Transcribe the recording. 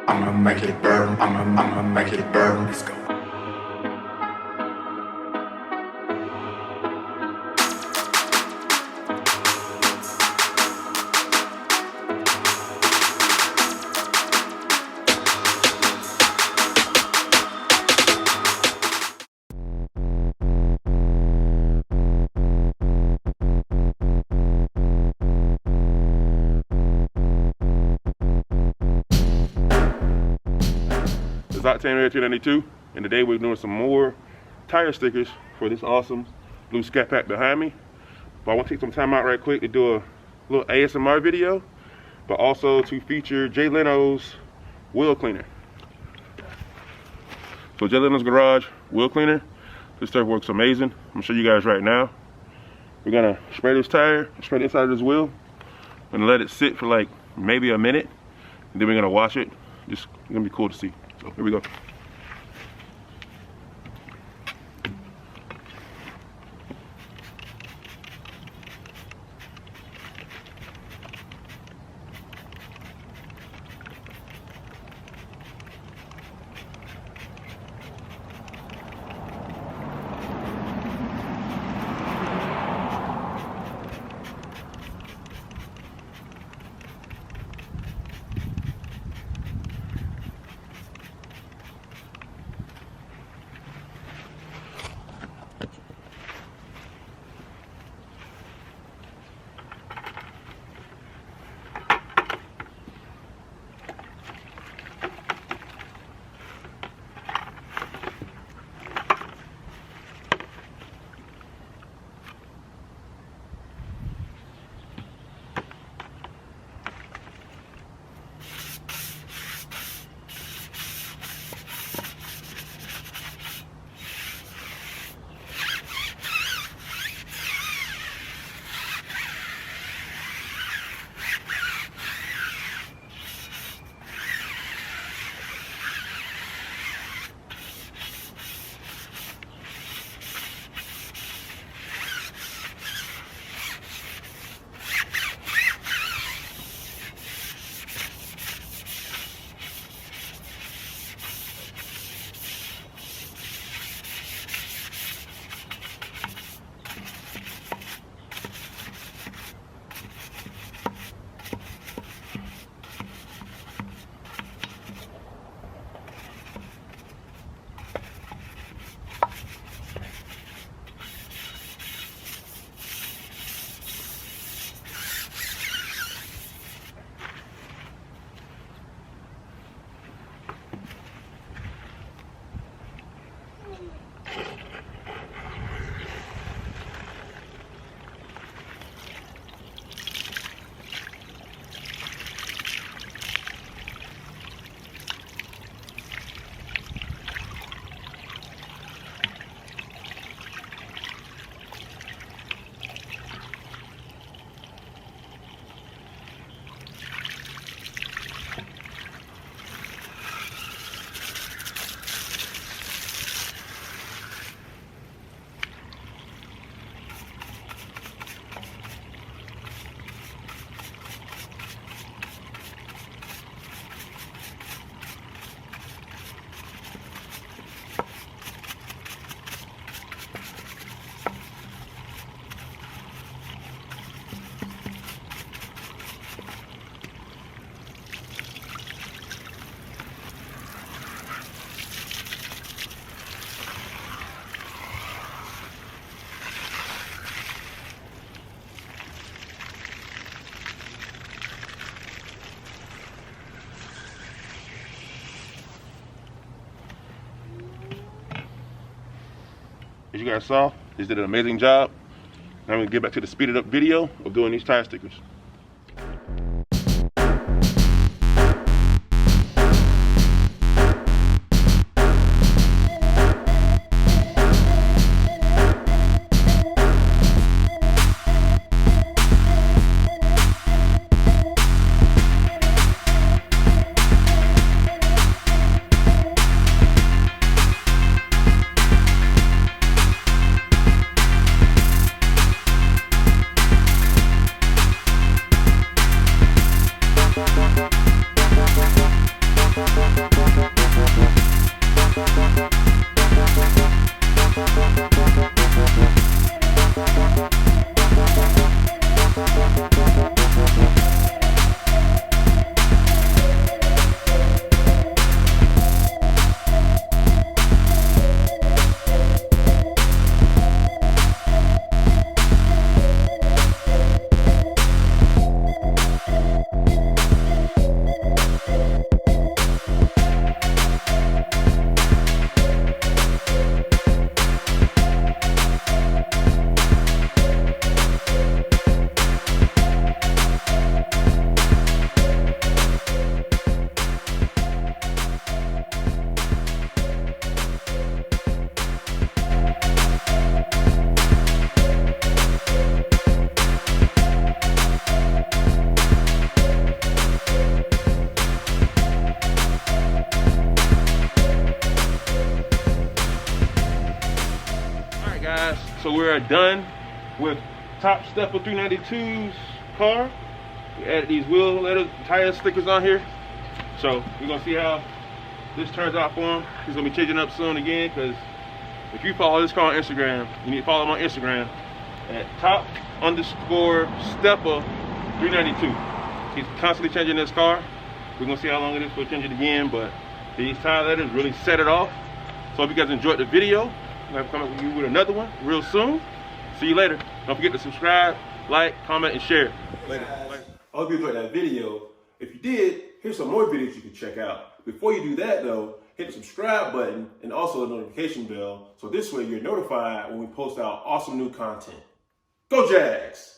I'ma make it burn. I'ma make it burn. Let's go. Octane Red 292, and today we're doing some more tire stickers for this awesome blue Scat Pack behind me. But I want to take some time out right quick to do a little ASMR video, but also to feature Jay Leno's wheel cleaner. So Jay Leno's Garage wheel cleaner, this stuff works amazing. I'm gonna show you guys right now. We're gonna spray this tire, spray the inside of this wheel, and let it sit for like maybe a minute, and then we're gonna wash it. It's gonna be cool to see. So here we go. As you guys saw, this did an amazing job. Now I'm gonna get back to the speeded up video of doing these tire stickers. we're done with Top Stepper 392's car. We added these wheel letter tire stickers on here. So we're gonna see how this turns out for him. He's gonna be changing up soon again, because if you follow this car on Instagram, you need to follow him on Instagram at top_stepper 392. He's constantly changing this car. We're gonna see how long it is before we change it again, but these tire letters really set it off. So if you guys enjoyed the video, I'm gonna come up with you with another one real soon. See you later. Don't forget to subscribe, like, comment, and share. Later. I hope you enjoyed that video. If you did, here's some more videos you can check out. Before you do that though, hit the subscribe button and also the notification bell, so this way you're notified when we post out awesome new content. Go Jags!